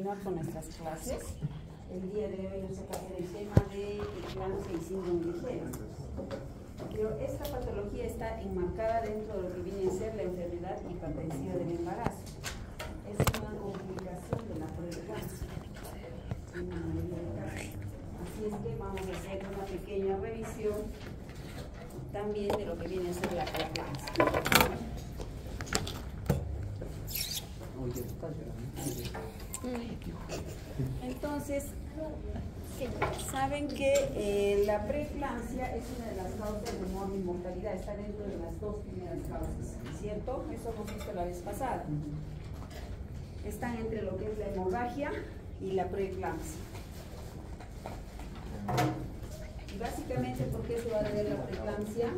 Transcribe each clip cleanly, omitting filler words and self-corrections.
continuar con nuestras clases. El día de hoy nos toca ver el tema de eclampsia y síndrome de Helen. Pero esta patología está enmarcada dentro de lo que viene a ser la enfermedad hipertensiva del embarazo. Es una complicación de la preeclampsia. Así es que vamos a hacer una pequeña revisión también de lo que viene a ser la preeclampsia. Entonces, saben que la preeclampsia es una de las causas de mortalidad, está dentro de las dos primeras causas, ¿cierto? Eso hemos visto la vez pasada. Están entre lo que es la hemorragia y la preeclampsia. Y básicamente, ¿por qué se va a tener la preeclampsia?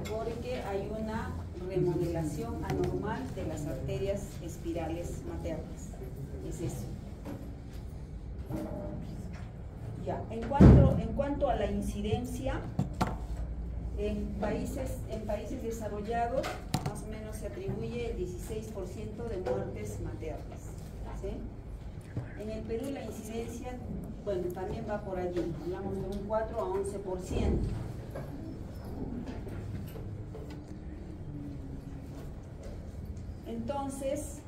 Porque hay una remodelación anormal de las arterias espirales maternas. Es eso. Ya, en cuanto a la incidencia, en países desarrollados, más o menos se atribuye el 16% de muertes maternas. ¿Sí? En el Perú la incidencia, bueno, también va por allí, hablamos de un 4 a 11%. Entonces,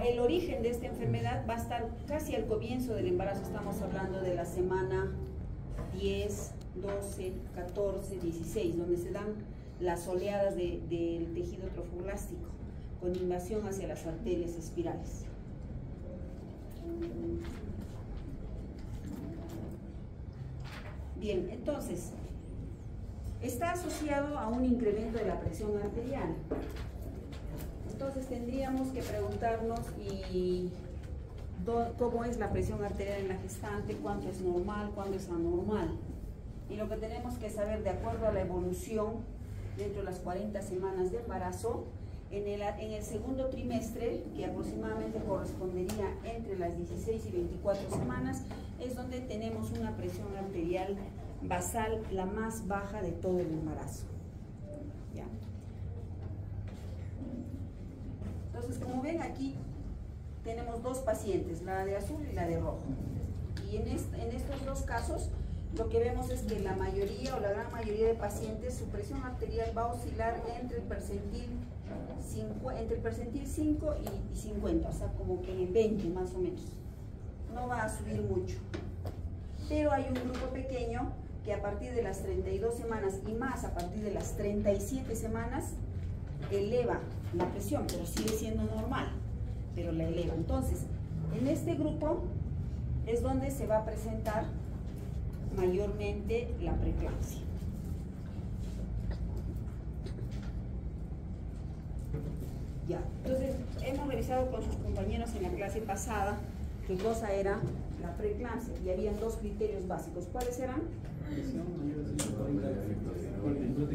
el origen de esta enfermedad va a estar casi al comienzo del embarazo, estamos hablando de la semana 10, 12, 14, 16, donde se dan las oleadas del tejido trofoblástico con invasión hacia las arterias espirales. Bien, entonces, está asociado a un incremento de la presión arterial. Entonces tendríamos que preguntarnos cómo es la presión arterial en la gestante, cuánto es normal, cuánto es anormal. Y lo que tenemos que saber, de acuerdo a la evolución dentro de las 40 semanas de embarazo, en el segundo trimestre, que aproximadamente correspondería entre las 16 y 24 semanas, es donde tenemos una presión arterial basal la más baja de todo el embarazo. ¿Ya? Entonces, como ven aquí, tenemos dos pacientes, la de azul y la de rojo. Y en estos dos casos, lo que vemos es que la mayoría o la gran mayoría de pacientes, su presión arterial va a oscilar entre el percentil 5 y 50, o sea, como que en 20 más o menos. No va a subir mucho. Pero hay un grupo pequeño que a partir de las 32 semanas y más a partir de las 37 semanas eleva la presión, pero sigue siendo normal, pero la eleva. Entonces, en este grupo es donde se va a presentar mayormente la preeclampsia. Ya, entonces hemos revisado con sus compañeros en la clase pasada qué cosa era la preeclampsia y habían dos criterios básicos. ¿Cuáles eran?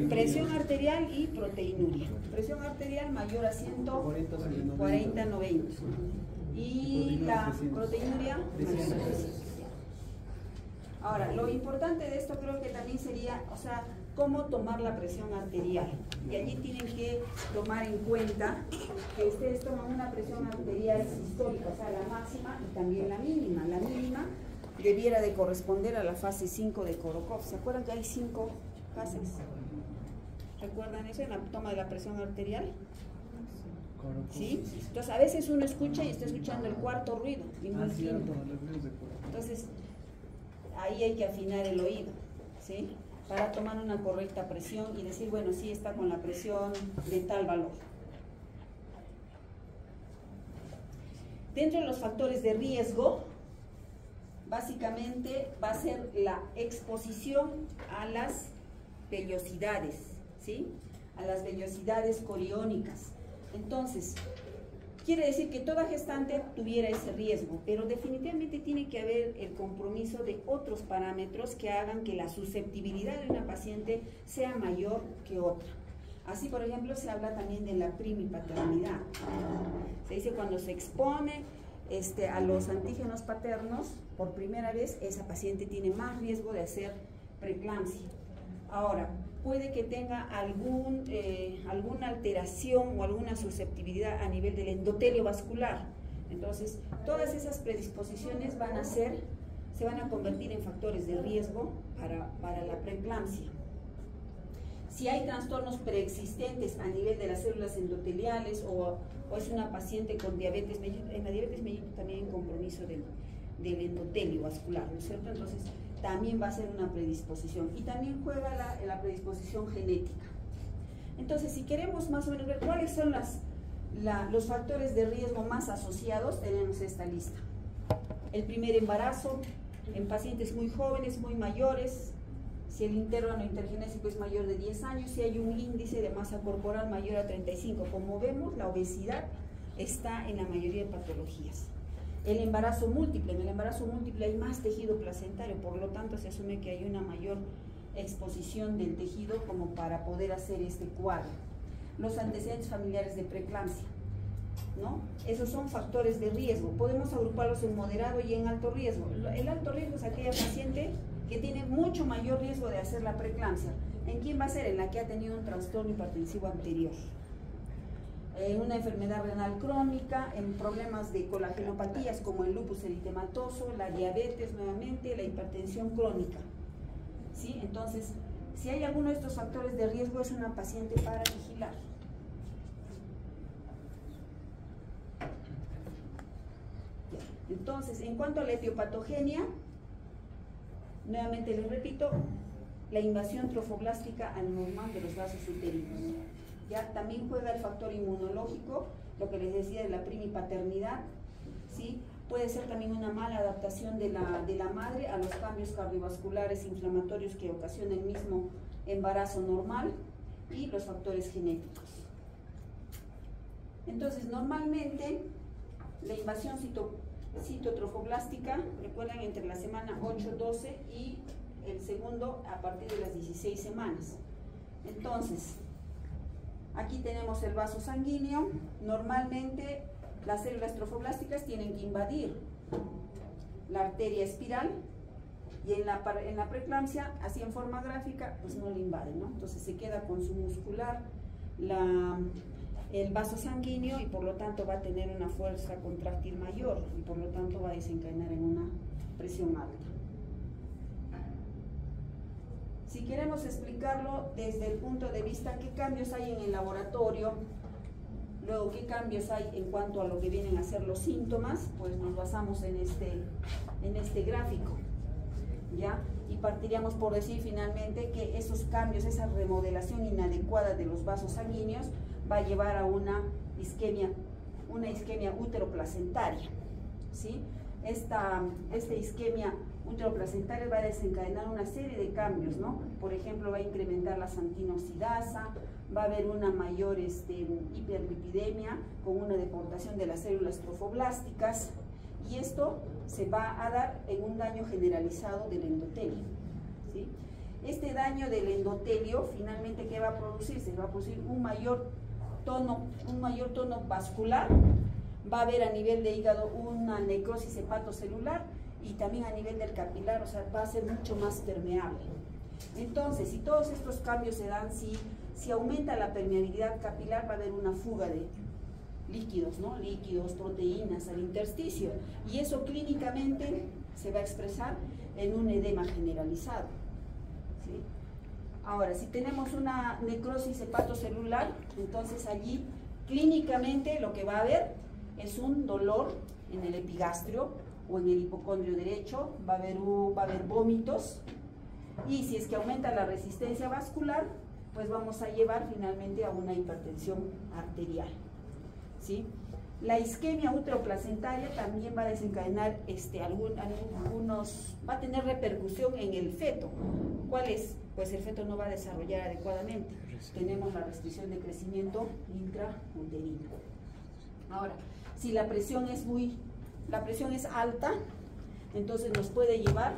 Presión arterial y proteinuria. Presión arterial mayor a 140/90 y la proteinuria mayor a 100. Ahora, lo importante de esto creo que también sería, o sea, cómo tomar la presión arterial. Y allí tienen que tomar en cuenta que ustedes toman una presión arterial sistólica, o sea, la máxima y también la mínima. La mínima debiera de corresponder a la fase 5 de Korokov. ¿Se acuerdan que hay 5 fases? ¿Recuerdan eso en la toma de la presión arterial? ¿Sí? Entonces, a veces uno escucha y está escuchando el cuarto ruido y no el quinto. Entonces, ahí hay que afinar el oído, ¿sí? Para tomar una correcta presión y decir, bueno, sí está con la presión de tal valor. Dentro de los factores de riesgo, básicamente va a ser la exposición a las vellosidades, ¿sí? A las vellosidades coriónicas. Entonces, quiere decir que toda gestante tuviera ese riesgo, pero definitivamente tiene que haber el compromiso de otros parámetros que hagan que la susceptibilidad de una paciente sea mayor que otra. Así, por ejemplo, se habla también de la primipaternidad. Se dice cuando se expone a los antígenos paternos, por primera vez, esa paciente tiene más riesgo de hacer preeclampsia. Ahora, puede que tenga alguna alteración o alguna susceptibilidad a nivel del endotelio vascular. Entonces, todas esas predisposiciones se van a convertir en factores de riesgo para la preeclampsia. Si hay trastornos preexistentes a nivel de las células endoteliales o es una paciente con diabetes mellitus, en la diabetes mellitus también hay compromiso del endotelio vascular, ¿no es cierto? Entonces, también va a ser una predisposición. Y también juega la predisposición genética. Entonces, si queremos más o menos ver cuáles son los factores de riesgo más asociados, tenemos esta lista. El primer embarazo, en pacientes muy jóvenes, muy mayores, si el intervalo intergenésico es mayor de 10 años, si hay un índice de masa corporal mayor a 35. Como vemos, la obesidad está en la mayoría de patologías. El embarazo múltiple, en el embarazo múltiple hay más tejido placentario, por lo tanto se asume que hay una mayor exposición del tejido como para poder hacer este cuadro. Los antecedentes familiares de preeclampsia, ¿no? Esos son factores de riesgo. Podemos agruparlos en moderado y en alto riesgo. El alto riesgo es aquella paciente que tiene mucho mayor riesgo de hacer la preeclampsia. ¿En quién va a ser? En la que ha tenido un trastorno hipertensivo anterior. Una enfermedad renal crónica, en problemas de colagenopatías como el lupus eritematoso, la diabetes nuevamente, la hipertensión crónica. ¿Sí? Entonces, si hay alguno de estos factores de riesgo, es una paciente para vigilar. Entonces, en cuanto a la etiopatogenia, nuevamente les repito, la invasión trofoblástica anormal de los vasos uterinos. ¿Ya? También juega el factor inmunológico, lo que les decía de la primipaternidad, ¿sí? Puede ser también una mala adaptación de la madre a los cambios cardiovasculares inflamatorios que ocasiona el mismo embarazo normal y los factores genéticos. Entonces, normalmente, la invasión citotrofoblástica, recuerdan, entre la semana 8-12 y el segundo a partir de las 16 semanas. Entonces, aquí tenemos el vaso sanguíneo. Normalmente las células trofoblásticas tienen que invadir la arteria espiral y en la preeclampsia, así en forma gráfica, pues no la invaden, ¿no? Entonces se queda con su muscular el vaso sanguíneo y por lo tanto va a tener una fuerza contráctil mayor y por lo tanto va a desencadenar en una presión alta. Si queremos explicarlo desde el punto de vista qué cambios hay en el laboratorio, luego qué cambios hay en cuanto a lo que vienen a ser los síntomas, pues nos basamos en este gráfico, ¿ya? Y partiríamos por decir finalmente que esos cambios, esa remodelación inadecuada de los vasos sanguíneos va a llevar a una isquemia uteroplacentaria, ¿sí? Esta isquemia uteroplacentaria va a desencadenar una serie de cambios, ¿no? Por ejemplo, va a incrementar la xantinoxidasa, va a haber una mayor hiperlipidemia con una deportación de las células trofoblásticas y esto se va a dar en un daño generalizado del endotelio, ¿sí? Este daño del endotelio, finalmente, ¿qué va a producirse? Va a producir un mayor tono vascular, va a haber a nivel de hígado una necrosis hepatocelular y también a nivel del capilar, o sea, va a ser mucho más permeable. Entonces, si todos estos cambios se dan, si aumenta la permeabilidad capilar, va a haber una fuga de líquidos, ¿no? Líquidos, proteínas al intersticio, y eso clínicamente se va a expresar en un edema generalizado, ¿sí? Ahora, si tenemos una necrosis hepatocelular, entonces allí clínicamente lo que va a haber es un dolor en el epigastrio o en el hipocondrio derecho, va a haber vómitos, y si es que aumenta la resistencia vascular, pues vamos a llevar finalmente a una hipertensión arterial, ¿sí? La isquemia uteroplacentaria también va a desencadenar va a tener repercusión en el feto. ¿Cuál es? Pues el feto no va a desarrollar adecuadamente. Tenemos la restricción de crecimiento intrauterino. Ahora, si la presión es alta, entonces nos puede llevar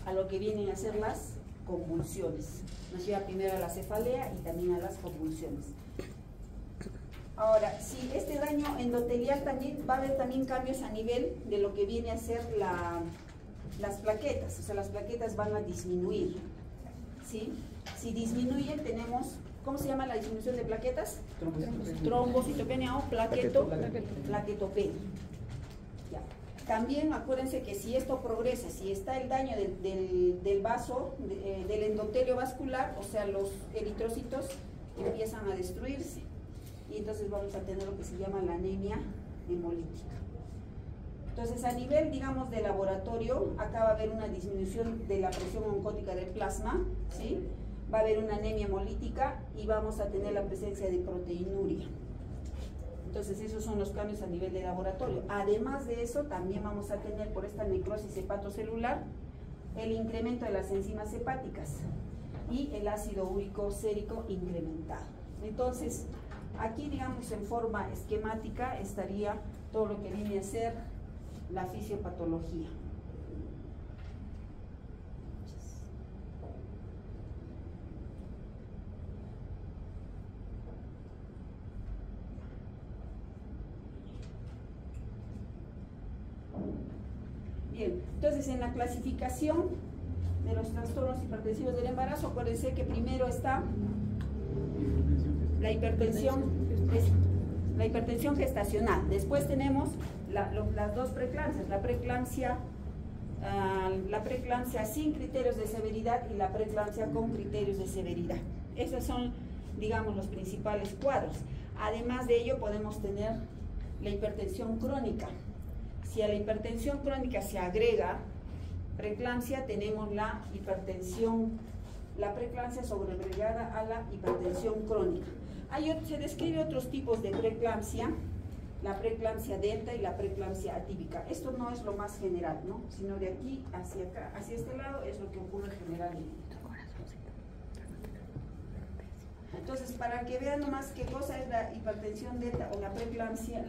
a lo que vienen a ser las convulsiones. Nos lleva primero a la cefalea y también a las convulsiones. Ahora, si este daño endotelial también va a haber también cambios a nivel de lo que viene a ser las plaquetas, o sea, las plaquetas van a disminuir, ¿sí? Si disminuyen, tenemos, ¿cómo se llama la disminución de plaquetas? Trombocitopenia o plaquetopenia. También acuérdense que si esto progresa, si está el daño del vaso, del endotelio vascular, o sea, los eritrocitos empiezan a destruirse. Y entonces vamos a tener lo que se llama la anemia hemolítica. Entonces, a nivel, digamos, de laboratorio, acá va a haber una disminución de la presión oncótica del plasma, ¿sí? Va a haber una anemia hemolítica y vamos a tener la presencia de proteinuria. Entonces, esos son los cambios a nivel de laboratorio. Además de eso, también vamos a tener, por esta necrosis hepatocelular, el incremento de las enzimas hepáticas y el ácido úrico sérico incrementado. Entonces, aquí, digamos, en forma esquemática estaría todo lo que viene a ser la fisiopatología. Bien, entonces en la clasificación de los trastornos hipertensivos del embarazo, acuérdense que primero está la hipertensión gestacional. Después tenemos las dos preeclampsias, la preeclampsia sin criterios de severidad y la preeclampsia con criterios de severidad. Esos son, digamos, los principales cuadros. Además de ello podemos tener la hipertensión crónica. Si a la hipertensión crónica se agrega preeclampsia, tenemos la preeclampsia sobreagregada a la hipertensión crónica. Se describe otros tipos de preeclampsia, la preeclampsia delta y la preeclampsia atípica. Esto no es lo más general, ¿no? Sino de aquí hacia acá, hacia este lado, es lo que ocurre generalmente. Entonces, para que vean nomás qué cosa es la hipertensión delta o la preeclampsia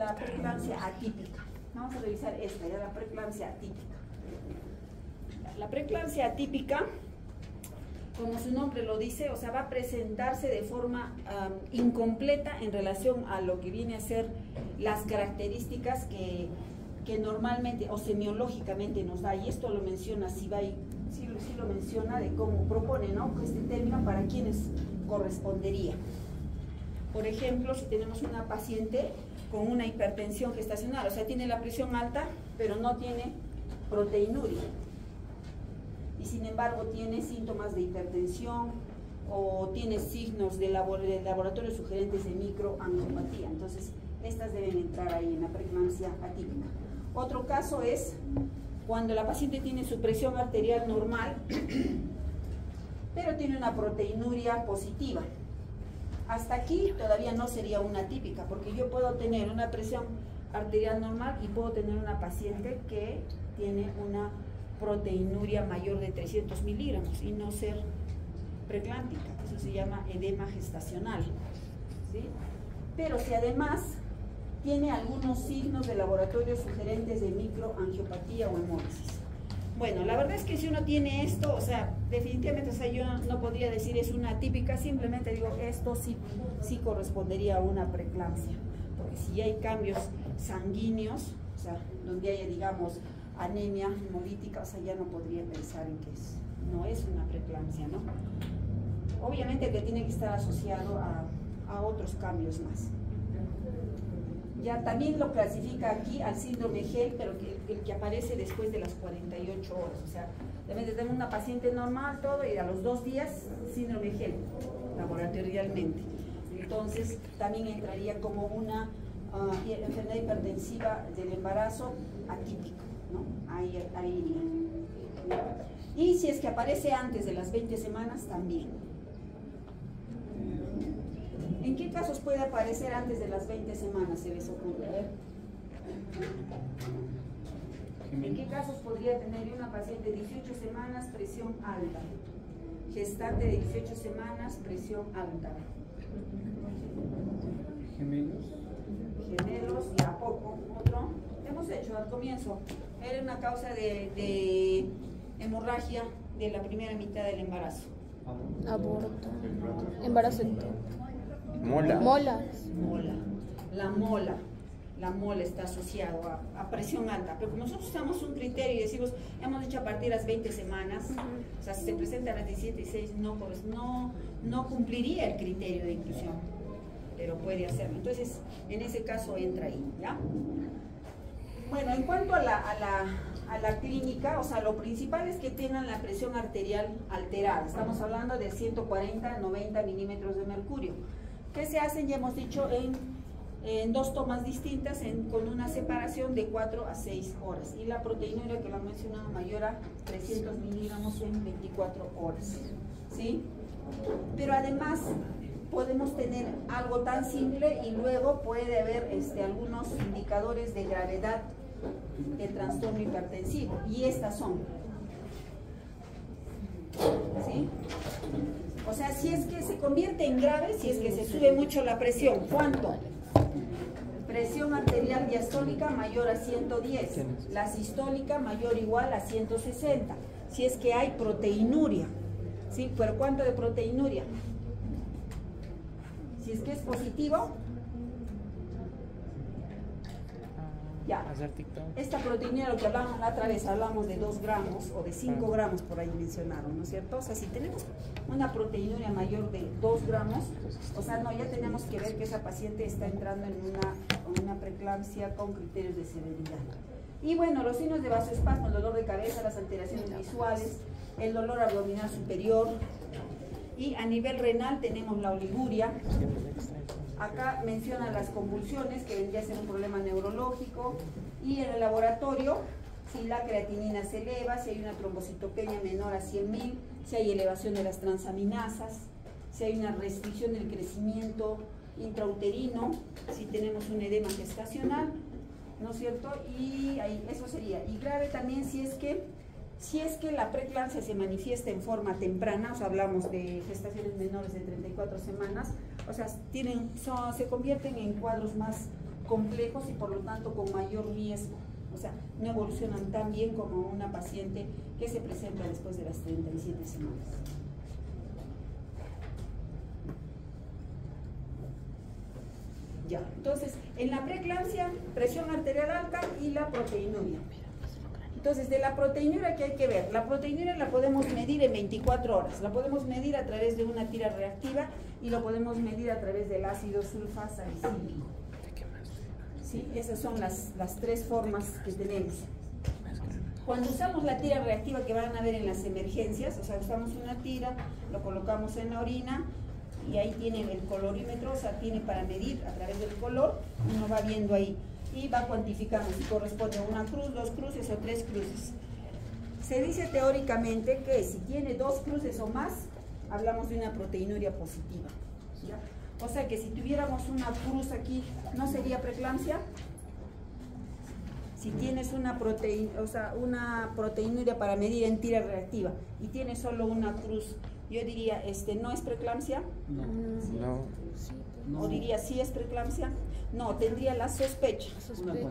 atípica. Vamos a revisar esta, ya la preeclampsia atípica. La preeclampsia atípica, como su nombre lo dice, o sea, va a presentarse de forma incompleta en relación a lo que viene a ser las características que normalmente o semiológicamente nos da, y esto lo menciona Sibay, sí lo menciona de cómo propone, ¿no?, este término para quienes correspondería. Por ejemplo, si tenemos una paciente con una hipertensión gestacional, o sea, tiene la presión alta, pero no tiene proteinuria, y sin embargo tiene síntomas de hipertensión o tiene signos de laboratorio sugerentes de microangiopatía, entonces estas deben entrar ahí en la preeclampsia atípica. Otro caso es cuando la paciente tiene su presión arterial normal, pero tiene una proteinuria positiva. Hasta aquí todavía no sería una atípica, porque yo puedo tener una presión arterial normal y puedo tener una paciente que tiene una proteinuria mayor de 300 miligramos y no ser preeclámpica. Eso se llama edema gestacional, ¿sí? Pero si además tiene algunos signos de laboratorio sugerentes de microangiopatía o hemólisis. Bueno, la verdad es que si uno tiene esto, o sea, definitivamente, o sea, yo no podría decir es una atípica, simplemente digo, esto sí correspondería a una preeclampsia, porque si hay cambios sanguíneos, o sea, donde haya, digamos, anemia hemolítica, o sea, ya no podría pensar en que no es una preeclampsia, ¿no? Obviamente que tiene que estar asociado a otros cambios más. Ya también lo clasifica aquí al síndrome Hell, pero el que aparece después de las 48 horas. O sea, deben de tener una paciente normal, todo, y a los 2 días, síndrome Hell, laboratorialmente. Entonces, también entraría como una enfermedad hipertensiva del embarazo atípica, ¿no? Ahí iría. Y si es que aparece antes de las 20 semanas, también. ¿En qué casos puede aparecer antes de las 20 semanas, se les ocurre? A ver. ¿En qué casos podría tener una paciente de 18 semanas, presión alta? Gestante de 18 semanas, presión alta. Gemelos, y a poco. Otro. Hemos hecho al comienzo. Era una causa de hemorragia de la primera mitad del embarazo. Aborto. Embarazo. Mola. La mola está asociado a presión alta, pero como nosotros usamos un criterio y decimos, hemos dicho a partir de las 20 semanas, o sea, si se presenta a las 17 y 6, no cumpliría el criterio de inclusión, pero puede hacerlo. Entonces, en ese caso entra ahí, ¿ya? Bueno, en cuanto a la clínica, o sea, lo principal es que tengan la presión arterial alterada. Estamos hablando de 140 a 90 milímetros de mercurio, que se hacen, ya hemos dicho, en dos tomas distintas, con una separación de 4 a 6 horas. Y la proteinuria, que lo he mencionado, mayor a 300 miligramos en 24 horas. ¿Sí? Pero además podemos tener algo tan simple y luego puede haber algunos indicadores de gravedad del trastorno hipertensivo, y estas son, ¿sí? O sea, si es que se convierte en grave, si es que se sube mucho la presión, ¿cuánto? Presión arterial diastólica mayor a 110, la sistólica mayor o igual a 160, si es que hay proteinuria, ¿sí? ¿Pero cuánto de proteinuria? Si es que es positivo, ya, esta proteinuria, lo que hablamos la otra vez, hablamos de 2 gramos o de 5 gramos, por ahí mencionaron, ¿no es cierto? O sea, si tenemos una proteinuria mayor de 2 gramos, o sea, no, ya tenemos que ver que esa paciente está entrando en una preeclampsia con criterios de severidad. Y bueno, los signos de vasoespasmo, el dolor de cabeza, las alteraciones visuales, el dolor abdominal superior, y a nivel renal tenemos la oliguria. Acá mencionan las convulsiones, que vendría a ser un problema neurológico, y en el laboratorio, si la creatinina se eleva, si hay una trombocitopenia menor a 100.000, si hay elevación de las transaminasas, si hay una restricción del crecimiento intrauterino, si tenemos un edema gestacional, ¿no es cierto? Y ahí, eso sería. Y grave también si es que la preeclampsia se manifiesta en forma temprana, o sea, hablamos de gestaciones menores de 34 semanas, o sea, se convierten en cuadros más complejos y por lo tanto con mayor riesgo, o sea, no evolucionan tan bien como una paciente que se presenta después de las 37 semanas. Ya, entonces, en la preeclampsia, presión arterial alta y la proteinuria. Entonces, de la proteinuria, ¿qué hay que ver? La proteinuria la podemos medir en 24 horas, la podemos medir a través de una tira reactiva y lo podemos medir a través del ácido sulfasalicílico. ¿Sí? Esas son las 3 formas que tenemos. Cuando usamos la tira reactiva que van a ver en las emergencias, o sea, usamos una tira, lo colocamos en la orina y ahí tiene el colorímetro, o sea, tiene para medir a través del color, uno va viendo ahí y va cuantificando si corresponde a una cruz, 2 cruces o 3 cruces. Se dice teóricamente que si tiene 2 cruces o más, hablamos de una proteinuria positiva, ¿ya? O sea que si tuviéramos una cruz aquí, ¿no sería preeclampsia? Si tienes una proteinuria para medir en tira reactiva y tienes solo una cruz, yo diría, ¿no es preeclampsia? No. ¿O diría, sí es preeclampsia? No, tendría la sospecha.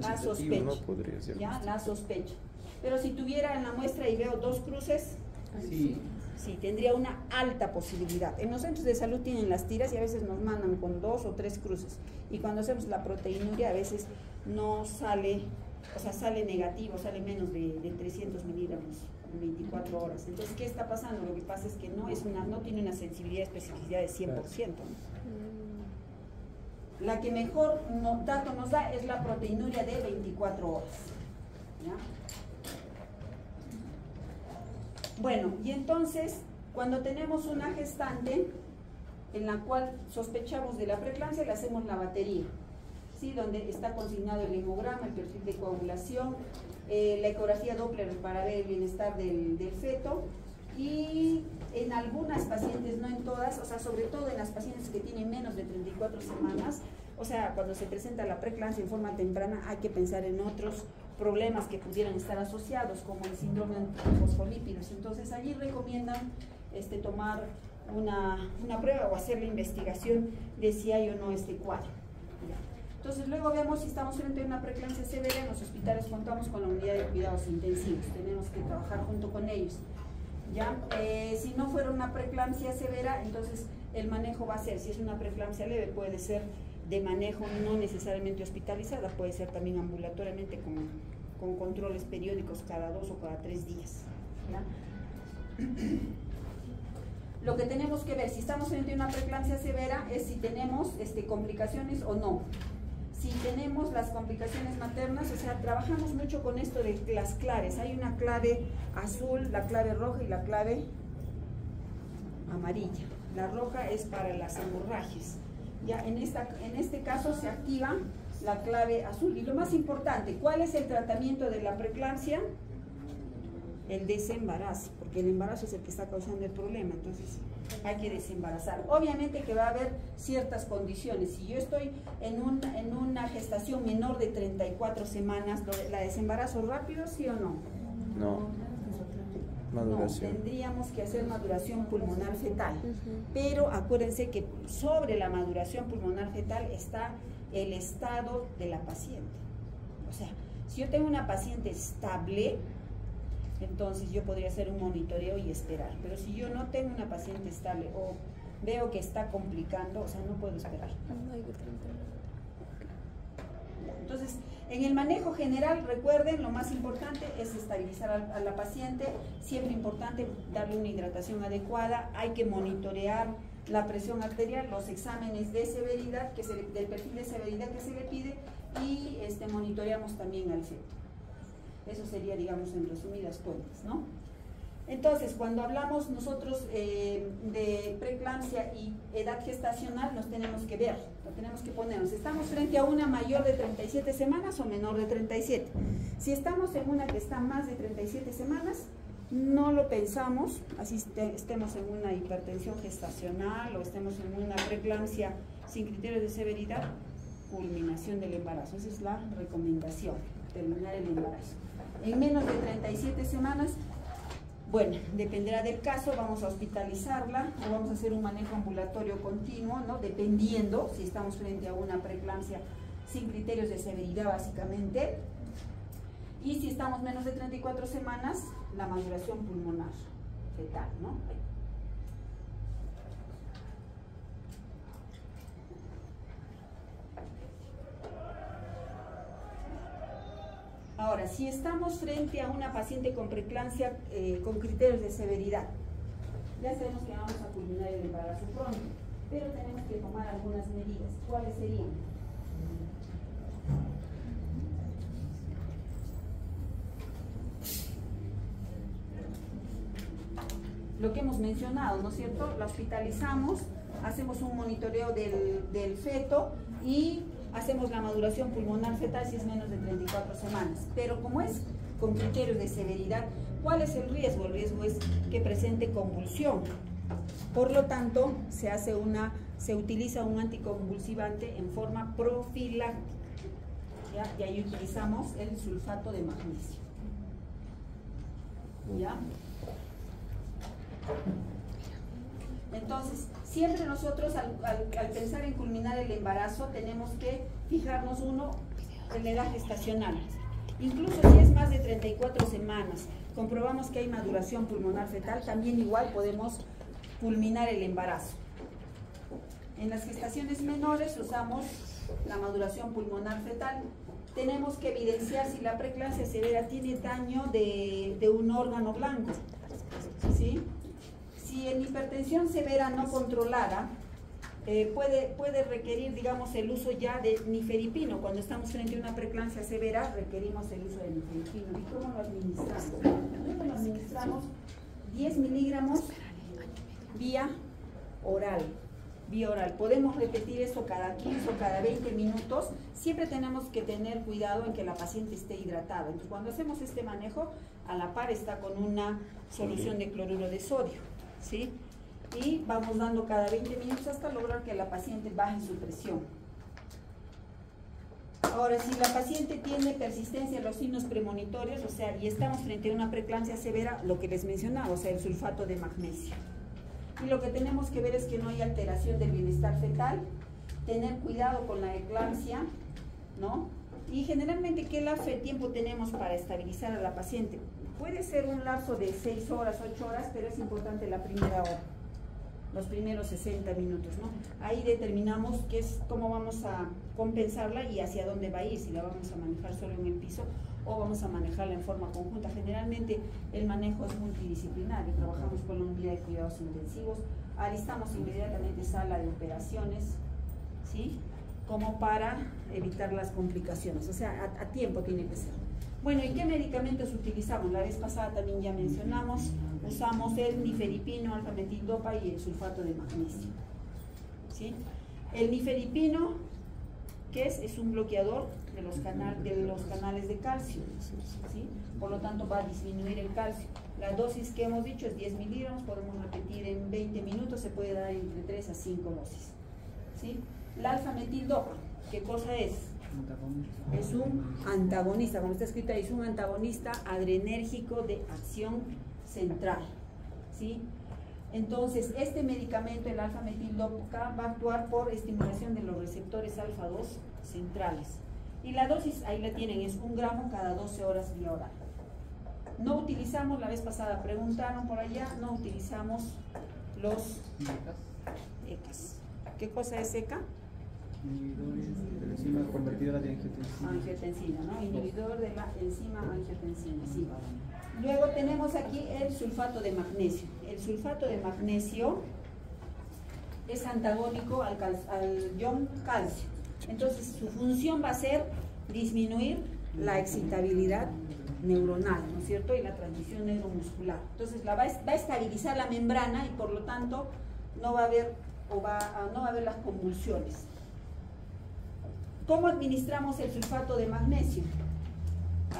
La sospecha. No podría ser. ¿Ya? La sospecha. Pero si tuviera en la muestra y veo 2 cruces, sí, tendría una alta posibilidad. En los centros de salud tienen las tiras y a veces nos mandan con 2 o 3 cruces. Y cuando hacemos la proteinuria a veces no sale, o sea, sale negativo, sale menos de 300 miligramos en 24 horas. Entonces, ¿qué está pasando? Lo que pasa es que no tiene una sensibilidad y especificidad de 100%, ¿no? La que mejor dato nos da es la proteinuria de 24 horas. ¿Ya? Bueno, y entonces, cuando tenemos una gestante en la cual sospechamos de la preeclampsia, le hacemos la batería, ¿sí? Donde está consignado el hemograma, el perfil de coagulación, la ecografía Doppler para ver el bienestar del feto, y en algunas pacientes, no en todas, o sea, sobre todo en las pacientes que tienen menos de 34 semanas, o sea, cuando se presenta la preeclampsia en forma temprana, hay que pensar en otros problemas que pudieran estar asociados, como el síndrome de fosfolípidos. Entonces, allí recomiendan tomar una prueba o hacer la investigación de si hay o no este cuadro. Entonces, luego vemos si estamos frente a una preeclampsia severa. En los hospitales contamos con la unidad de cuidados intensivos, tenemos que trabajar junto con ellos. ¿Ya? Si no fuera una preeclampsia severa, entonces el manejo va a ser, si es una preeclampsia leve, puede ser de manejo no necesariamente hospitalizada, puede ser también ambulatoriamente con controles periódicos cada 2 o cada 3 días. ¿Ya? Lo que tenemos que ver, si estamos frente a una preeclampsia severa, es si tenemos complicaciones o no. Si tenemos las complicaciones maternas, o sea, trabajamos mucho con esto de las claves. Hay una clave azul, la clave roja y la clave amarilla. La roja es para las hemorragias. Ya en este caso se activa la clave azul. Y lo más importante, ¿cuál es el tratamiento de la preeclampsia? El desembarazo, porque el embarazo es el que está causando el problema, entonces hay que desembarazar. Obviamente que va a haber ciertas condiciones. Si yo estoy en una gestación menor de 34 semanas, ¿la desembarazo rápido, sí o no? No. Maduración. No, tendríamos que hacer maduración pulmonar fetal. Pero acuérdense que sobre la maduración pulmonar fetal está el estado de la paciente. O sea, si yo tengo una paciente estable, entonces yo podría hacer un monitoreo y esperar. Pero si yo no tengo una paciente estable o veo que está complicando, o sea, no puedo esperar. Entonces, en el manejo general, recuerden, lo más importante es estabilizar a la paciente. Siempre importante darle una hidratación adecuada. Hay que monitorear la presión arterial, los exámenes de severidad, del perfil de severidad que se le pide, y monitoreamos también al feto. Eso sería, digamos, en resumidas cuentas, ¿no? Entonces, cuando hablamos nosotros de preeclampsia y edad gestacional, nos tenemos que ver, lo tenemos que ponernos. ¿Estamos frente a una mayor de 37 semanas o menor de 37? Si estamos en una que está más de 37 semanas, no lo pensamos, así estemos en una hipertensión gestacional o estemos en una preeclampsia sin criterios de severidad, culminación del embarazo. Esa es la recomendación, terminar el embarazo. En menos de 37 semanas, bueno, dependerá del caso, vamos a hospitalizarla o vamos a hacer un manejo ambulatorio continuo, ¿no? Dependiendo si estamos frente a una preeclampsia sin criterios de severidad básicamente. Y si estamos menos de 34 semanas, la maduración pulmonar fetal, ¿no? Ahora, si estamos frente a una paciente con preeclampsia con criterios de severidad, ya sabemos que vamos a culminar el embarazo pronto, pero tenemos que tomar algunas medidas. ¿Cuáles serían? Lo que hemos mencionado, ¿no es cierto? La hospitalizamos, hacemos un monitoreo del feto y hacemos la maduración pulmonar fetal si es menos de 34 semanas. Pero como es con criterios de severidad, ¿cuál es el riesgo? El riesgo es que presente convulsión. Por lo tanto, se utiliza un anticonvulsivante en forma profiláctica. ¿Ya? Y ahí utilizamos el sulfato de magnesio. ¿Ya? Entonces, siempre nosotros al pensar en culminar el embarazo tenemos que fijarnos en la edad gestacional. Incluso si es más de 34 semanas, comprobamos que hay maduración pulmonar fetal, también igual podemos culminar el embarazo. En las gestaciones menores usamos la maduración pulmonar fetal. Tenemos que evidenciar si la preeclampsia severa tiene daño de un órgano blanco, ¿sí? Si en hipertensión severa no controlada, puede requerir, digamos, el uso ya de nifedipino. Cuando estamos frente a una preeclampsia severa, requerimos el uso de nifedipino. ¿Y cómo lo administramos? Lo administramos 10 miligramos vía oral. Podemos repetir esto cada 15 o cada 20 minutos. Siempre tenemos que tener cuidado en que la paciente esté hidratada. Entonces, cuando hacemos este manejo, a la par está con una solución de cloruro de sodio, ¿sí? Y vamos dando cada 20 minutos hasta lograr que la paciente baje su presión. Ahora, si la paciente tiene persistencia en los signos premonitorios, o sea, y estamos frente a una preeclampsia severa, lo que les mencionaba, o sea, el sulfato de magnesio. Y lo que tenemos que ver es que no hay alteración del bienestar fetal, tener cuidado con la eclampsia, ¿no? Y generalmente, ¿qué lapso de tiempo tenemos para estabilizar a la paciente? Puede ser un lapso de 6 horas, 8 horas, pero es importante la primera hora, los primeros 60 minutos, ¿no? Ahí determinamos cómo vamos a compensarla y hacia dónde va a ir, si la vamos a manejar solo en el piso o vamos a manejarla en forma conjunta. Generalmente el manejo es multidisciplinario, trabajamos con la unidad de cuidados intensivos, alistamos inmediatamente sala de operaciones, ¿sí? como para evitar las complicaciones, o sea, a tiempo tiene que ser. Bueno, ¿y qué medicamentos utilizamos? La vez pasada también ya mencionamos, usamos el nifedipino, alfa-metildopa y el sulfato de magnesio. ¿Sí? El nifedipino, ¿qué es? Es un bloqueador de los canales de calcio, ¿sí? Por lo tanto va a disminuir el calcio. La dosis que hemos dicho es 10 miligramos, podemos repetir en 20 minutos, se puede dar entre 3 a 5 dosis. ¿Sí? La alfa-metildopa, ¿qué cosa es? Es un antagonista, como está escrito ahí, es un antagonista adrenérgico de acción central, ¿sí? Entonces, este medicamento, el alfa-metildopa, va a actuar por estimulación de los receptores alfa-2 centrales. Y la dosis, ahí la tienen, es 1 gramo cada 12 horas vía oral. No utilizamos, la vez pasada preguntaron por allá, no utilizamos los ECAs. ¿Qué cosa es ECA? Inhibidores de la enzima convertidora de angiotensina. Angiotensina, ¿no? Inhibidor de la enzima angiotensina, sí. Luego tenemos aquí el sulfato de magnesio. El sulfato de magnesio es antagónico al ion calcio. Entonces, su función va a ser disminuir la excitabilidad neuronal, ¿no es cierto? Y la transmisión neuromuscular. Entonces, va a estabilizar la membrana y por lo tanto no va a haber las convulsiones. ¿Cómo administramos el sulfato de magnesio?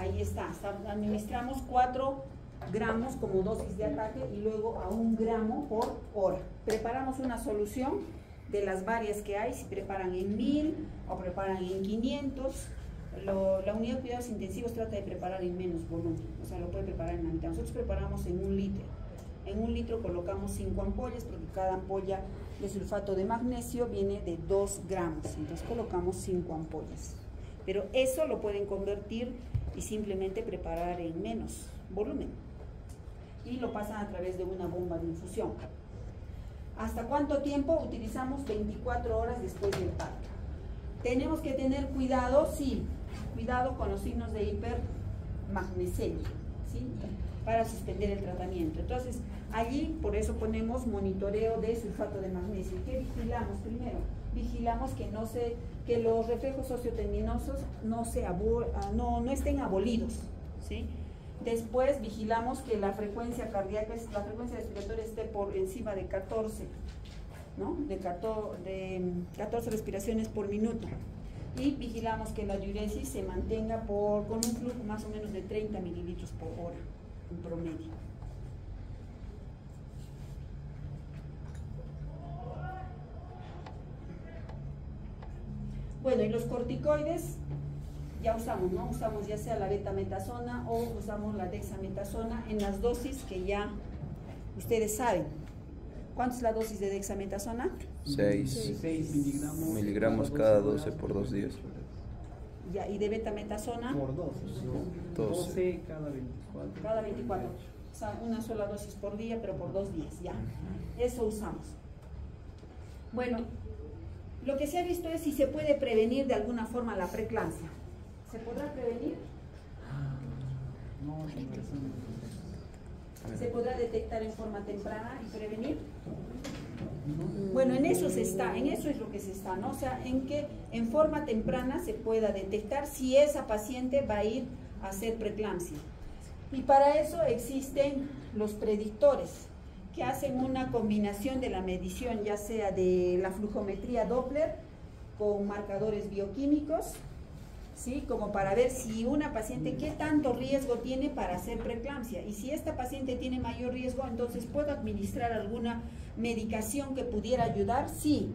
Ahí está, administramos 4 gramos como dosis de ataque y luego a 1 gramo por hora. Preparamos una solución de las varias que hay, si preparan en 1000 o preparan en 500. La unidad de cuidados intensivos trata de preparar en menos volumen, o sea, lo puede preparar en la mitad. Nosotros preparamos en 1 litro. En 1 litro colocamos 5 ampollas, porque cada ampolla de sulfato de magnesio viene de 2 gramos, entonces colocamos 5 ampollas. Pero eso lo pueden convertir y simplemente preparar en menos volumen. Y lo pasan a través de una bomba de infusión. ¿Hasta cuánto tiempo? Utilizamos 24 horas después del parto. Tenemos que tener cuidado, sí, cuidado con los signos de hipermagnesemia, ¿sí? Para suspender el tratamiento. Entonces, allí por eso ponemos monitoreo de sulfato de magnesio. ¿Qué vigilamos primero? Vigilamos que los reflejos sociotendinosos no estén abolidos, ¿sí? Después vigilamos que la frecuencia cardíaca, la frecuencia respiratoria esté por encima de 14, ¿no? De 14 respiraciones por minuto. Y vigilamos que la diuresis se mantenga con un flujo más o menos de 30 mililitros por hora en promedio. Bueno, y los corticoides ya usamos, ¿no? Usamos ya sea la betametasona o usamos la dexametasona en las dosis que ya ustedes saben. ¿Cuánto es la dosis de dexametasona? 6 miligramos cada 12 por 2 días. Ya, ¿y de betametasona? Por 12 cada 24. Cada 24. O sea, una sola dosis por día, pero por 2 días, ya. Eso usamos. Bueno, lo que se ha visto es si se puede prevenir de alguna forma la preeclampsia. ¿Se podrá prevenir? No, ¿Se podrá detectar en forma temprana y prevenir? Bueno, en eso se está, en eso es lo que se está, ¿no? O sea, en que en forma temprana se pueda detectar si esa paciente va a ir a hacer preeclampsia. Y para eso existen los predictores, que hacen una combinación de la medición, ya sea de la flujometría Doppler con marcadores bioquímicos, ¿sí? Como para ver si una paciente qué tanto riesgo tiene para hacer preeclampsia. Y si esta paciente tiene mayor riesgo, entonces ¿puedo administrar alguna medicación que pudiera ayudar? Sí.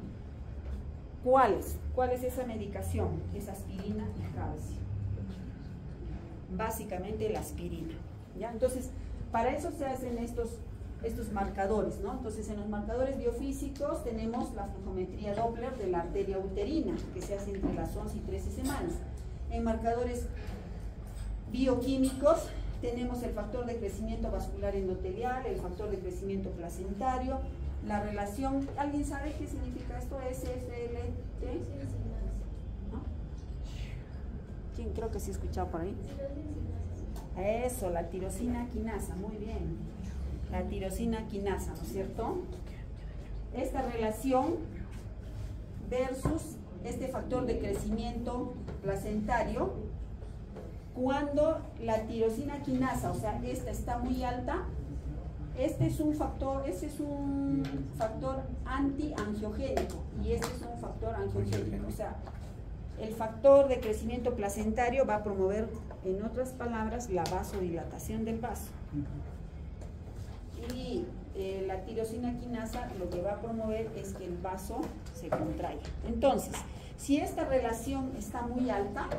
¿Cuál es? ¿Cuál es esa medicación? Es aspirina y calcio. Básicamente la aspirina, ¿ya? Entonces, para eso se hacen estos marcadores, ¿no? Entonces, en los marcadores biofísicos tenemos la flujometría Doppler de la arteria uterina, que se hace entre las 11 y 13 semanas. En marcadores bioquímicos tenemos el factor de crecimiento vascular endotelial, el factor de crecimiento placentario, la relación, ¿alguien sabe qué significa esto? SSLT, ¿no? ¿Quién? Creo que sí he escuchado por ahí. Eso, la tirosina quinasa, muy bien. La tirosina quinasa, ¿no es cierto? Esta relación versus este factor de crecimiento placentario cuando la tirosina quinasa, o sea, esta está muy alta. Este es un factor antiangiogénico y este es un factor angiogénico, o sea, el factor de crecimiento placentario va a promover, en otras palabras, la vasodilatación del vaso. Y la tirosina quinasa lo que va a promover es que el vaso se contraiga. Entonces, si esta relación está muy alta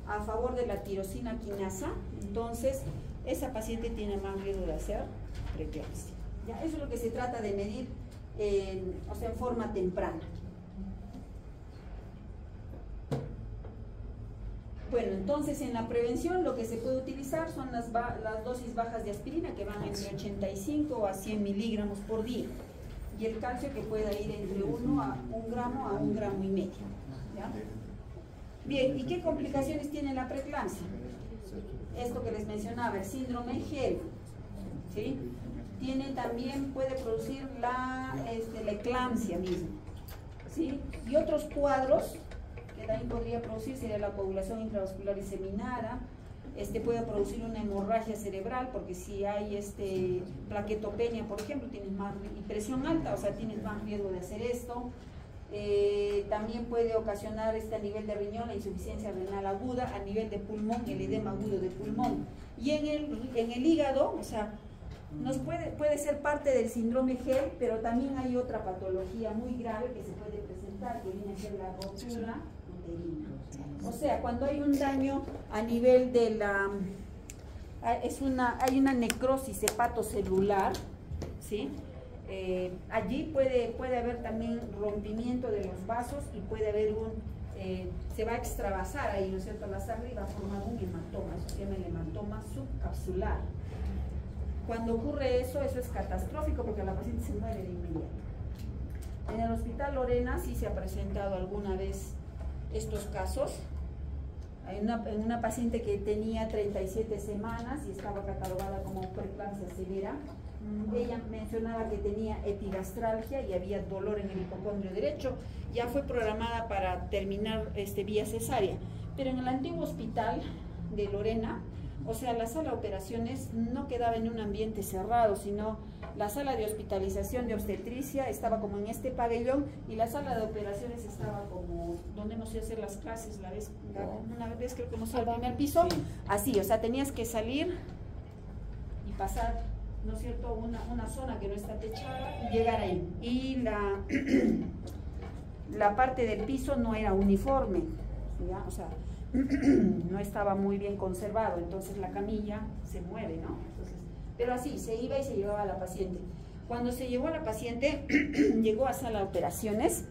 a favor de la tirosina quinasa, entonces esa paciente tiene más riesgo de hacer preeclampsia. ¿Ya? Eso es lo que se trata de medir, o sea, en forma temprana. Bueno, entonces en la prevención lo que se puede utilizar son las dosis bajas de aspirina, que van entre 85 a 100 miligramos por día, y el calcio, que pueda ir entre 1 a 1 gramo a 1,5 gramos. ¿Ya? Bien, ¿y qué complicaciones tiene la preeclampsia? Esto que les mencionaba, el síndrome GEL, ¿sí? Puede producir la eclampsia misma, ¿sí? Y otros cuadros que también podría producir sería la coagulación intravascular diseminada, puede producir una hemorragia cerebral, porque si hay plaquetopenia, por ejemplo, tienes más, y presión alta, o sea, tienes más riesgo de hacer esto. También puede ocasionar a nivel de riñón la insuficiencia renal aguda, a nivel de pulmón el edema agudo de pulmón, y en el hígado, o sea, puede ser parte del síndrome GEL, pero también hay otra patología muy grave que se puede presentar, que viene a ser la rotura uterina. O sea, cuando hay un daño a nivel de hay una necrosis hepatocelular, ¿sí? Allí puede haber también rompimiento de los vasos y puede haber se va a extravasar ahí, ¿no es cierto?, la sangre, y va a formar un hematoma, eso se llama el hematoma subcapsular. Cuando ocurre eso es catastrófico, porque la paciente se muere de inmediato. En el Hospital Lorena sí se ha presentado alguna vez estos casos. Hay una paciente que tenía 37 semanas y estaba catalogada como preeclampsia severa. Ella mencionaba que tenía epigastralgia y había dolor en el hipocondrio derecho. Ya fue programada para terminar vía cesárea, pero en el antiguo hospital de Lorena, o sea, la sala de operaciones no quedaba en un ambiente cerrado, sino la sala de hospitalización de obstetricia estaba como en este pabellón, y la sala de operaciones estaba como donde hemos ido a hacer las clases una vez creo que hemos ido al primer piso, así, o sea, tenías que salir y pasar, ¿no es cierto?, una zona que no está techada y llegar ahí. Y la parte del piso no era uniforme, ¿ya? O sea, no estaba muy bien conservado, entonces la camilla se mueve, ¿no? Entonces, pero así, se iba y se llevaba a la paciente. Cuando se llevó a la paciente, llegó a sala de operaciones,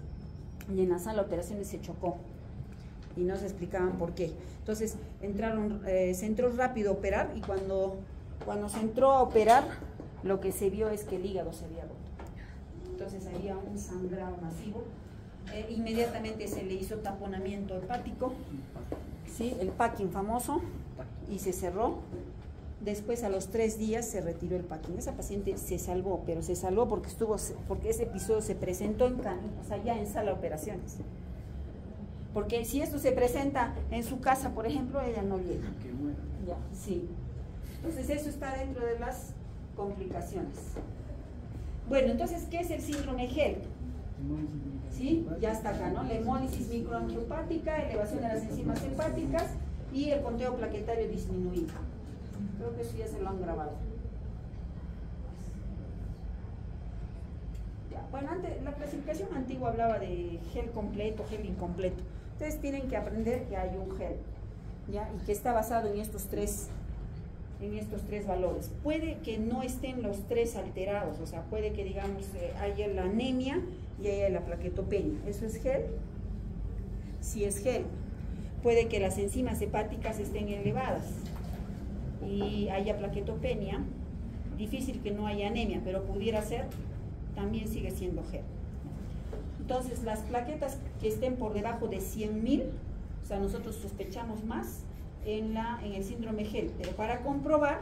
y en la sala de operaciones se chocó, y no se explicaban por qué. Entonces, se entró rápido a operar, y cuando se entró a operar, lo que se vio es que el hígado se había roto. Entonces había un sangrado masivo. Inmediatamente se le hizo taponamiento hepático, ¿sí?, el packing famoso, y se cerró. Después, a los 3 días, se retiró el packing. Esa paciente se salvó, pero se salvó porque ese episodio se presentó ya en sala de operaciones. Porque si esto se presenta en su casa, por ejemplo, ella no llega. Ya, sí. Entonces, eso está dentro de las complicaciones. Bueno, entonces, ¿qué es el síndrome GEL? ¿Sí? Ya está acá, ¿no? La hemólisis microangiopática, elevación de las enzimas hepáticas y el conteo plaquetario disminuido. Creo que eso ya se lo han grabado. Ya. Bueno, antes, la clasificación antigua hablaba de gel completo, gel incompleto. Ustedes tienen que aprender que hay un gel, ¿ya?, y que está basado en estos tres valores. Puede que no estén los 3 alterados, o sea, puede que, digamos, haya la anemia y haya la plaquetopenia. ¿Eso es gel? Sí es gel. Puede que las enzimas hepáticas estén elevadas y haya plaquetopenia. Difícil que no haya anemia, pero pudiera ser, también sigue siendo gel. Entonces, las plaquetas que estén por debajo de 100.000, o sea, nosotros sospechamos más en el síndrome GEL, pero para comprobar,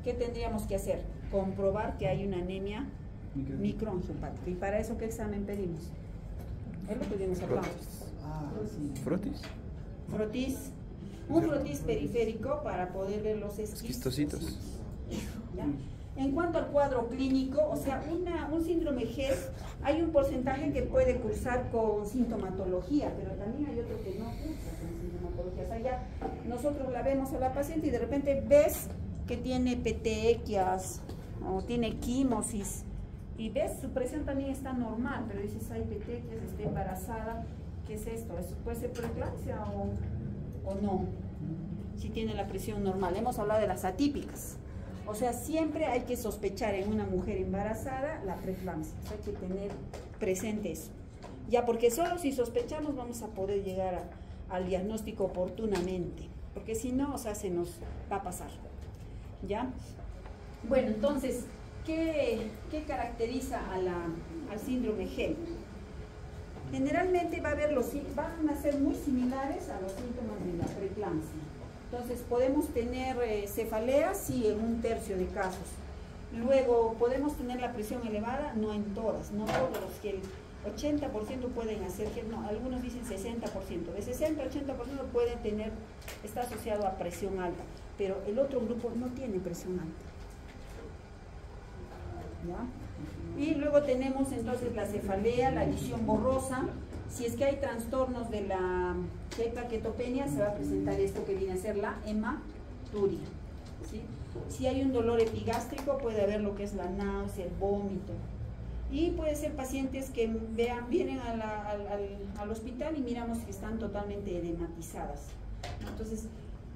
¿qué tendríamos que hacer? Comprobar que hay una anemia microangiopática. ¿Y para eso qué examen pedimos? Es lo que hemos hablado. Frotis. Frotis. Un frotis periférico para poder ver los esquistocitos. ¿Ya? En cuanto al cuadro clínico, o sea, un síndrome GEL, hay un porcentaje que puede cursar con sintomatología, pero también hay otro que no cursa con sintomatología. O sea, ya nosotros la vemos a la paciente y de repente ves que tiene petequias o tiene quimosis y ves, su presión también está normal, pero dices, hay petequias, está embarazada, ¿qué es esto? ¿Eso puede ser preeclampsia o no? Si tiene la presión normal. Hemos hablado de las atípicas. O sea, siempre hay que sospechar en una mujer embarazada la preeclampsia. O sea, hay que tener presente eso. Ya, porque solo si sospechamos vamos a poder llegar al diagnóstico oportunamente. Porque si no, o sea, se nos va a pasar. ¿Ya? Bueno, entonces, ¿qué caracteriza al síndrome GEL? Generalmente van a ser muy similares a los síntomas de la preeclampsia. Entonces, podemos tener cefaleas, sí, en 1/3 de casos. Luego, podemos tener la presión elevada, no en todas, no todos los que el 80% pueden hacer, no, algunos dicen 60%. De 60 a 80% puede está asociado a presión alta, pero el otro grupo no tiene presión alta. ¿Ya? Y luego tenemos entonces la cefalea, la visión borrosa. Si es que hay trastornos si hay plaquetopenia, se va a presentar esto que viene a ser la hematuria. ¿Sí? Si hay un dolor epigástrico, puede haber lo que es la náusea, el vómito. Y puede ser pacientes que vienen al hospital y miramos que están totalmente edematizadas. Entonces,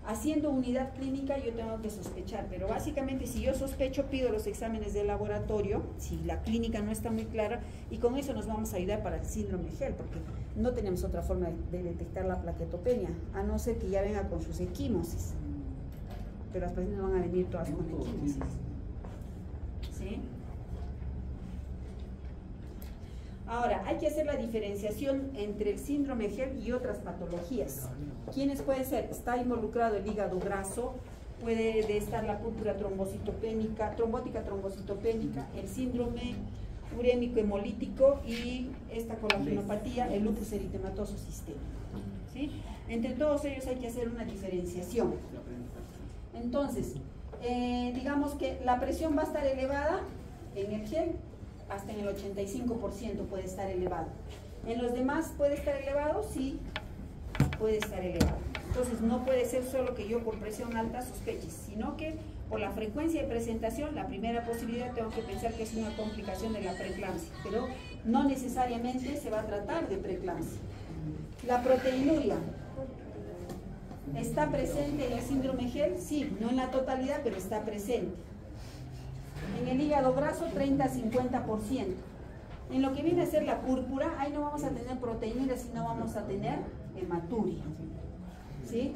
haciendo unidad clínica yo tengo que sospechar, pero básicamente si yo sospecho pido los exámenes de laboratorio, si la clínica no está muy clara, y con eso nos vamos a ayudar para el síndrome GEL, porque no tenemos otra forma de detectar la plaquetopenia, a no ser que ya venga con sus equimosis, pero las pacientes no van a venir todas con equimosis. ¿Sí? Ahora, hay que hacer la diferenciación entre el síndrome GEL y otras patologías. ¿Quiénes pueden ser? Está involucrado el hígado graso, puede estar la púrpura trombótica trombocitopénica, el síndrome urémico hemolítico y esta colagenopatía, el lupus eritematoso sistémico. ¿Sí? Entre todos ellos hay que hacer una diferenciación. Entonces, digamos que la presión va a estar elevada en el GEL, hasta en el 85% puede estar elevado. En los demás puede estar elevado, sí, puede estar elevado. Entonces no puede ser solo que yo por presión alta sospeche, sino que por la frecuencia de presentación, la primera posibilidad tengo que pensar que es una complicación de la preeclampsia, pero no necesariamente se va a tratar de preeclampsia. La proteinuria está presente en el síndrome GEL, sí, no en la totalidad, pero está presente. En el hígado graso 30 a 50%. En lo que viene a ser la púrpura, ahí no vamos a tener proteínas, sino vamos a tener hematuria. ¿Sí?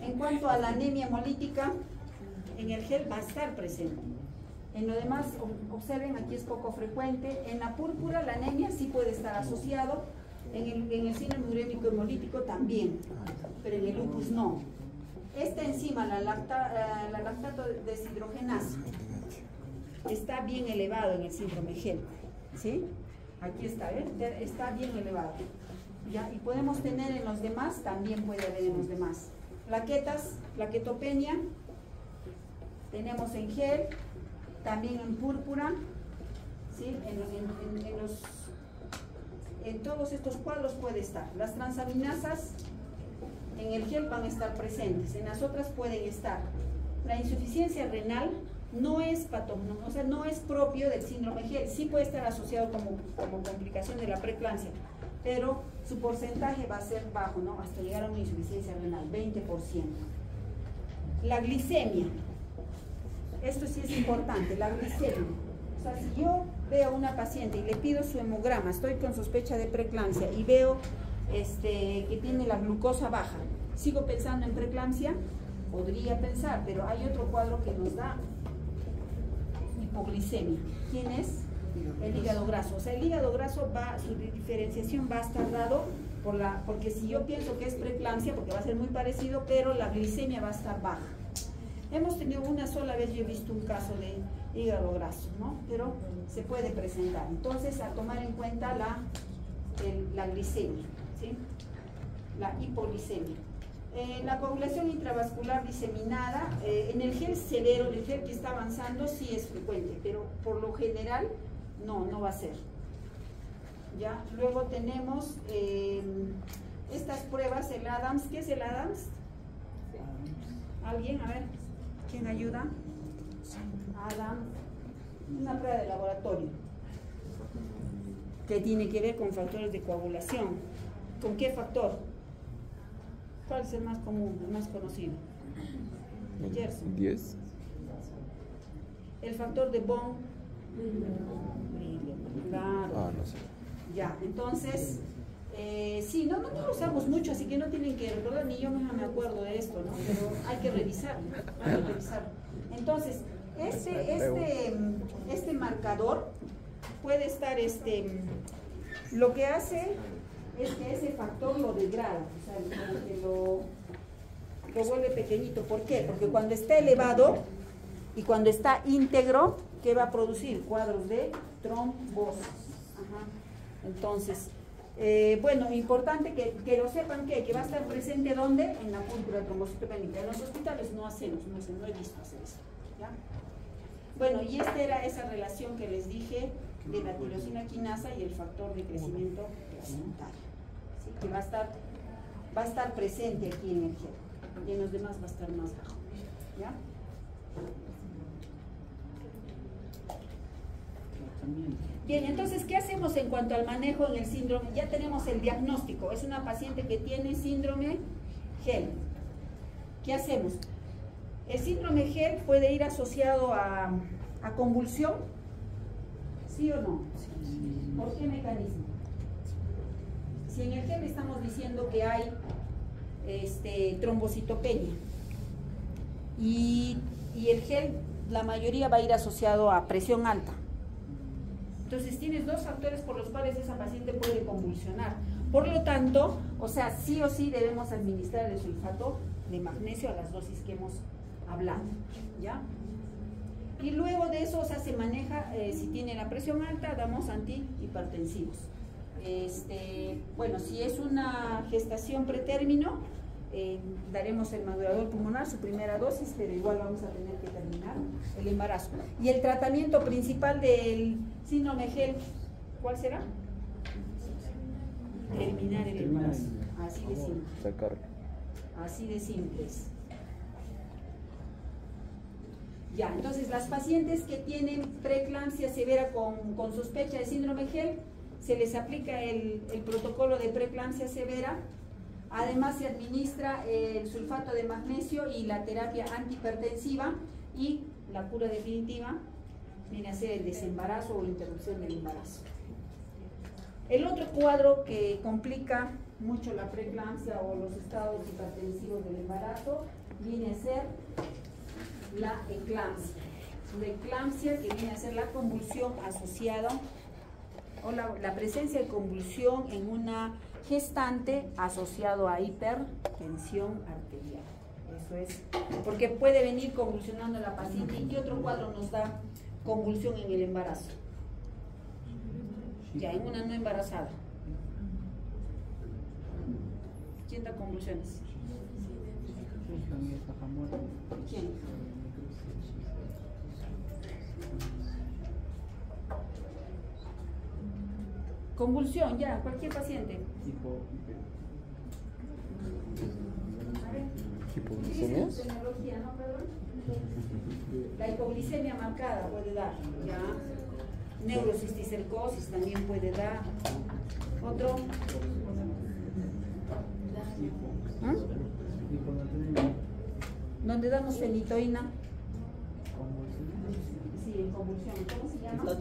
En cuanto a la anemia hemolítica, en el GEL va a estar presente. En lo demás, observen, aquí es poco frecuente. En la púrpura la anemia sí puede estar asociado, en el síndrome urémico hemolítico también, pero en el lupus no. Esta enzima, la lactato deshidrogenasa, está bien elevado en el síndrome GEL, ¿sí? Aquí está, ¿eh? Está bien elevado. ¿Ya? Y podemos tener en los demás, también puede haber en los demás. Plaquetas, plaquetopenia, tenemos en GEL, también en púrpura, ¿sí? En todos estos cuadros puede estar. Las transaminasas en el GEL van a estar presentes, en las otras pueden estar. La insuficiencia renal no es no es propio del síndrome GEL, sí puede estar asociado como complicación de la preeclampsia, pero su porcentaje va a ser bajo, ¿no? Hasta llegar a una insuficiencia renal, 20%. La glicemia, esto sí es importante, la glicemia. O sea, si yo veo a una paciente y le pido su hemograma, estoy con sospecha de preeclampsia y veo que tiene la glucosa baja, ¿sigo pensando en preeclampsia? Podría pensar, pero hay otro cuadro que nos da hipoglicemia. ¿Quién es? El hígado graso. O sea, el hígado graso su diferenciación va a estar dado porque si yo pienso que es preeclampsia, porque va a ser muy parecido, pero la glicemia va a estar baja. Hemos tenido una sola vez, yo he visto un caso de hígado graso, ¿no? Pero se puede presentar. Entonces, a tomar en cuenta la glicemia, ¿sí? La hipoglicemia. La coagulación intravascular diseminada, en el gel severo, en el gel que está avanzando, sí es frecuente, pero por lo general no va a ser. ¿Ya? Luego tenemos estas pruebas, el Adams. ¿Qué es el Adams? ¿Alguien? A ver, ¿quién ayuda? Adams, una prueba de laboratorio que tiene que ver con factores de coagulación. ¿Con qué factor? ¿Cuál es el más común, el más conocido? Gerson. 10. El factor de Von. Claro. No sé. Ya, entonces, sí, no lo usamos mucho, así que no tienen que recordar, ni yo misma me acuerdo de esto, ¿no? Pero hay que revisarlo, Entonces, este marcador puede estar, lo que hace es que ese factor lo degrada, o sea, que lo vuelve pequeñito. ¿Por qué? Porque cuando está elevado y cuando está íntegro, ¿qué va a producir? Cuadros de trombosis. Ajá. Entonces, bueno, importante que lo sepan que va a estar presente ¿dónde? En la púrpura trombocitopénica. En los hospitales no he visto hacer eso, ¿ya? Bueno, y esta era esa relación que les dije de la tirosina quinasa y el factor de crecimiento placentario, ¿sí? Que va a estar presente aquí en el gel, y en los demás va a estar más bajo, ¿ya? Bien, entonces, ¿qué hacemos en cuanto al manejo en el síndrome? Ya tenemos el diagnóstico, es una paciente que tiene síndrome GEL. ¿Qué hacemos? El síndrome GEL puede ir asociado a convulsión, ¿sí o no? ¿Por qué mecanismo? Si en el GEL estamos diciendo que hay trombocitopenia y el GEL, la mayoría va a ir asociado a presión alta. Entonces tienes dos factores por los cuales esa paciente puede convulsionar. Por lo tanto, o sea, sí o sí debemos administrar el sulfato de magnesio a las dosis que hemos hablado, ¿ya? Y luego de eso, o sea, se maneja, si tiene la presión alta, damos antihipertensivos. Bueno, si es una gestación pretérmino, daremos el madurador pulmonar, su primera dosis, pero igual vamos a tener que terminar el embarazo. Y el tratamiento principal del síndrome GEL, ¿cuál será? Terminar el embarazo. Así de simple. Sacar. Así de simples. Ya, entonces las pacientes que tienen preeclampsia severa con sospecha de síndrome GEL, se les aplica el protocolo de preeclampsia severa. Además se administra el sulfato de magnesio y la terapia antihipertensiva, y la cura definitiva viene a ser el desembarazo o interrupción del embarazo. El otro cuadro que complica mucho la preeclampsia o los estados hipertensivos del embarazo viene a ser la eclampsia. La eclampsia, que viene a ser la convulsión asociada o la presencia de convulsión en una gestante asociado a hipertensión arterial. Eso es, porque puede venir convulsionando la paciente. ¿Y qué otro cuadro nos da convulsión en el embarazo? Ya, en una no embarazada. ¿Quién da convulsiones? ¿Quién? Convulsión, ya, cualquier paciente. ¿Hipoglicemia? La hipoglicemia marcada puede dar, ya. Neurocisticercosis también puede dar. Otro. ¿Ah? ¿Dónde damos fenitoína? Sí, en convulsión. ¿Cómo se llama? No.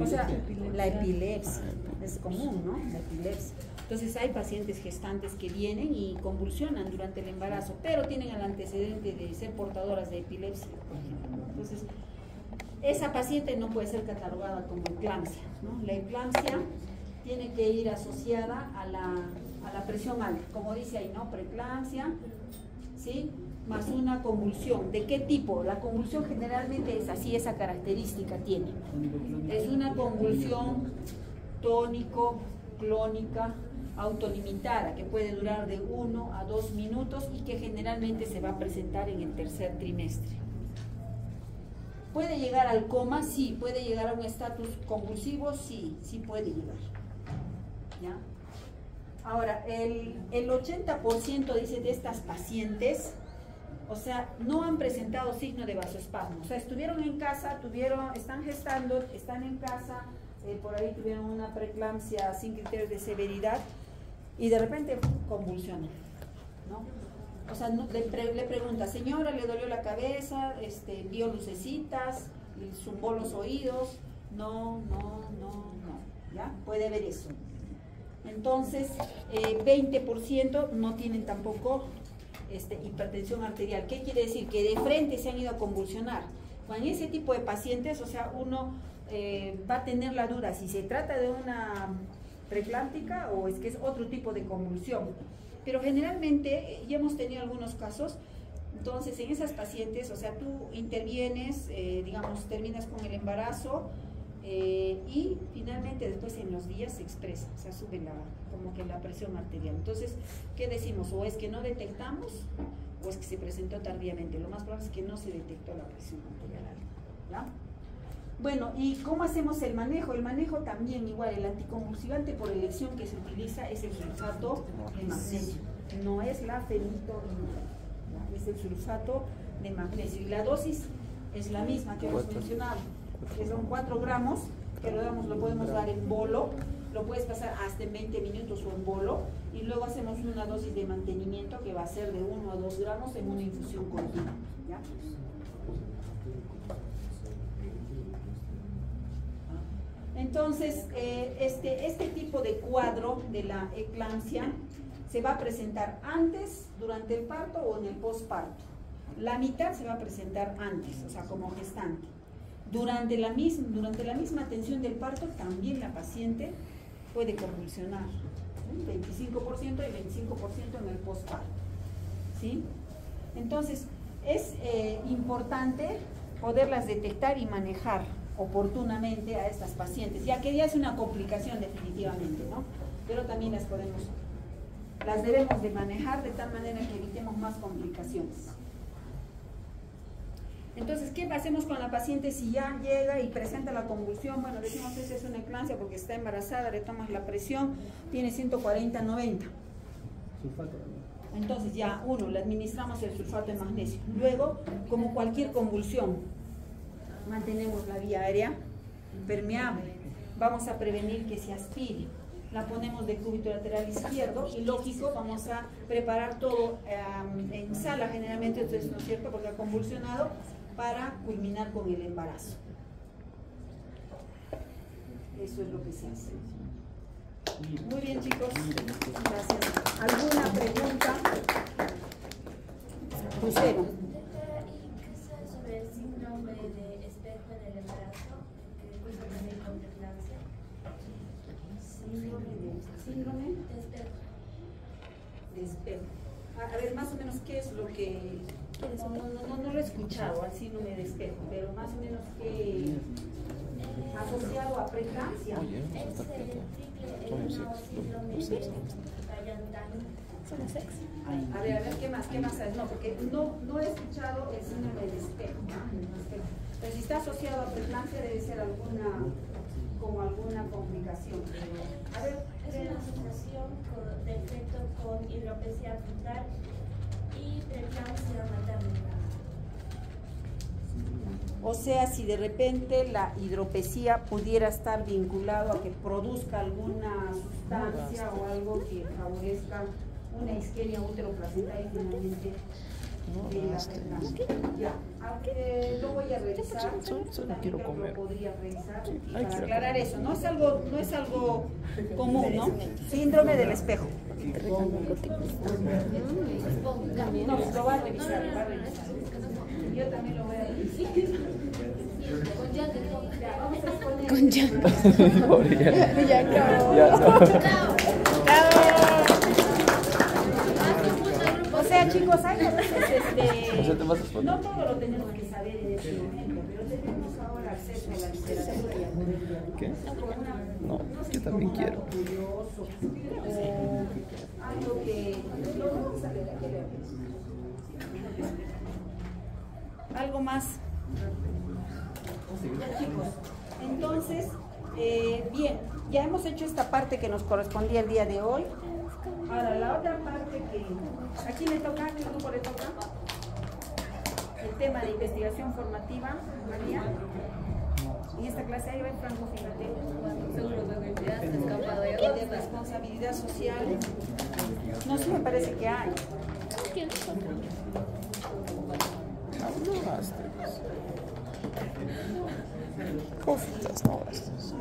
O sea, la epilepsia es común, ¿no? La epilepsia. Entonces hay pacientes gestantes que vienen y convulsionan durante el embarazo, pero tienen el antecedente de ser portadoras de epilepsia, por ejemplo. Entonces, esa paciente no puede ser catalogada como eclampsia, ¿no? La eclampsia tiene que ir asociada a la presión alta, como dice ahí, ¿no? Preeclampsia, ¿sí? más una convulsión. ¿De qué tipo? La convulsión generalmente es así, esa característica tiene. Es una convulsión tónico-clónica autolimitada, que puede durar de 1 a 2 minutos y que generalmente se va a presentar en el tercer trimestre. ¿Puede llegar al coma? Sí. ¿Puede llegar a un estatus convulsivo? Sí, sí puede llegar. ¿Ya? Ahora, el 80% dice de estas pacientes, o sea, no han presentado signo de vasoespasmo. O sea, estuvieron en casa, están gestando, están en casa, por ahí tuvieron una preeclampsia sin criterios de severidad y de repente convulsionan, ¿no? O sea, le pregunta, señora, ¿le dolió la cabeza? ¿Vio lucecitas? ¿Le zumbó los oídos? No, ¿ya? Puede ver eso. Entonces, 20% no tienen tampoco hipertensión arterial. ¿Qué quiere decir? Que de frente se han ido a convulsionar. Con ese tipo de pacientes, o sea, uno va a tener la duda si se trata de una preeclámptica o es que es otro tipo de convulsión. Pero generalmente, ya hemos tenido algunos casos, entonces en esas pacientes, o sea, tú intervienes, digamos, terminas con el embarazo y finalmente después en los días se expresa, o sea, sube como que la presión arterial. Entonces, ¿qué decimos? O es que no detectamos o es que se presentó tardíamente. Lo más probable es que no se detectó la presión arterial alta, ¿ya? Bueno, ¿y cómo hacemos el manejo? El manejo también igual, el anticonvulsivante por elección que se utiliza es el sulfato de magnesio, no es la fenitoína, es el sulfato de magnesio y la dosis es la misma que hemos mencionado, que son 4 gramos, que lo podemos dar en bolo, lo puedes pasar hasta en 20 minutos o en bolo y luego hacemos una dosis de mantenimiento que va a ser de 1 a 2 gramos en una infusión continua, ¿ya? Entonces, este tipo de cuadro de la eclampsia se va a presentar antes, durante el parto o en el posparto. La mitad se va a presentar antes, o sea, como gestante. Durante la misma atención del parto, también la paciente puede convulsionar, ¿sí? 25% y 25% en el posparto, ¿sí? Entonces, es importante poderlas detectar y manejar oportunamente a estas pacientes, ya que ya es una complicación definitivamente, ¿no? Pero también las debemos de manejar de tal manera que evitemos más complicaciones. Entonces, ¿qué hacemos con la paciente si ya llega y presenta la convulsión? Bueno, decimos que esa es una eclampsia porque está embarazada, le tomas la presión, tiene 140/90. Sulfato. Entonces ya, le administramos el sulfato de magnesio. Luego, como cualquier convulsión, mantenemos la vía aérea permeable. Vamos a prevenir que se aspire. La ponemos de cúbito lateral izquierdo y lógico, vamos a preparar todo en sala generalmente, entonces, ¿no es cierto? Porque ha convulsionado para culminar con el embarazo. Eso es lo que se hace. Muy bien, chicos. Gracias. ¿Alguna pregunta? Lucero. Sobre el síndrome de espejo en el embarazo, que después también con preeclampsia. Síndrome de espejo. A ver, más o menos, ¿qué es lo que...? No lo he escuchado, al síndrome de espejo, pero más o menos, ¿qué asociado a preeclampsia? Es el triple síndrome de A ver, ¿qué más es? No, porque no he escuchado el síndrome de espejo, pero si está asociado a preeclampsia debe ser alguna complicación. A ver, es una asociación de efecto con hidropesía frontal y preeclampsia materna. O sea, si de repente la hidropesía pudiera estar vinculado a que produzca alguna sustancia o algo que favorezca una isquemia útero-placentaria y finalmente de la preeclampsia. Ya, aunque lo voy a revisar, solo quiero comer. lo podría revisar para aclarar eso. No es algo común, ¿no? Síndrome del espejo. No, lo va a revisar, Yo también lo voy a revisar. Con llanto. Ya acabó. O sea, chicos, hay a veces, Eso te vas a exponer. no todo lo tenemos que saber en este momento, pero tenemos ahora acceso a la literatura y a poder dialogar. ¿Qué? No, sé yo si también como quiero. algo curioso, o algo que lo vamos a leer, aquí leemos. Algo más. Ya, chicos, entonces, bien, ya hemos hecho esta parte que nos correspondía el día de hoy. Ahora, la otra parte que... ¿A quién le toca? ¿A qué grupo le toca? El tema de investigación formativa, María. En esta clase hay en Franco, fíjate. Y de responsabilidad social. No sé, me parece que hay. No gastes. Cofitas, no gastes.